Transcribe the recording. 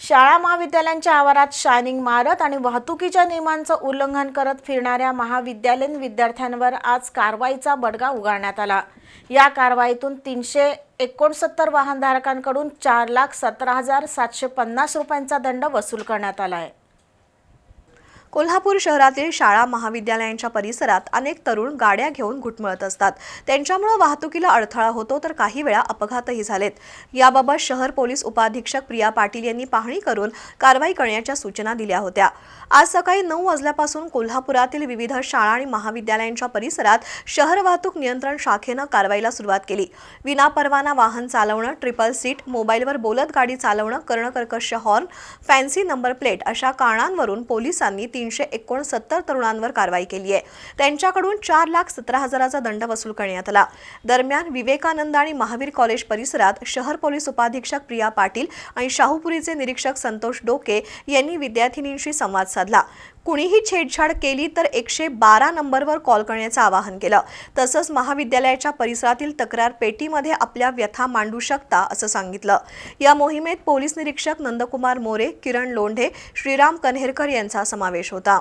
शाळा महाविद्यालयांच्या आवारात शायनिंग मारत आणि वाहतुकीच्या नियमांचं उल्लंघन करत फिरणाऱ्या महाविद्यालयीन विद्यार्थ्यांवर आज कारवाईचा बडगा उगारण्यात आला। या कारवाईतून 369 वाहनधारकांकडून 4,17,750 रुपयांचा दंड वसूल करण्यात आला आहे। कोल्हापूर शहरातील शाळा महाविद्यालयांच्या परिसरात अनेक तरुण गाड्या घेऊन घुटमळत असतात। त्यांच्यामुळे वाहतुकीला अडथळा होतो तर काही वेळा अपघातही झालेत। याबाबत शहर पोलीस उपाधीक्षक प्रिया पाटील यांनी पाहणी करून कारवाई करण्याच्या सूचना दिल्या होत्या। आज सकाळी 9 वाजल्यापासून कोल्हापुरातील विविध शाळा आणि महाविद्यालयांच्या परिसरात शहर वाहतूक नियंत्रण शाखेनं कारवाईला सुरुवात केली। विनापरवाना वाहन चालवणं, ट्रिपल सीट, मोबाईलवर बोलत गाडी चालवणं, कर्णकर्कश हॉर्न, फॅन्सी नंबर प्लेट अशा कारणांवरून पोलिसांनी 369 तरुणांवर कारवाई केली आहे। त्यांच्याकडून 4,17,000चा दंड वसूल करण्यात आला। दरम्यान विवेकानंद आणि महावीर कॉलेज परिसरात शहर पोलीस उपाधीक्षक प्रिया पाटील आणि शाहूपुरीचे निरीक्षक संतोष डोके यांनी विद्यार्थिनींशी संवाद साधला। कुणीही छेडछाड केली तर 112 नंबरवर कॉल करण्याचं आवाहन केलं। तसंच महाविद्यालयाच्या परिसरातील तक्रार पेटीमध्ये आपल्या व्यथा मांडू शकता असं सांगितलं। या मोहिमेत पोलीस निरीक्षक नंदकुमार मोरे, किरण लोंढे, श्रीराम कन्हेरकर यांचा समावेश होता।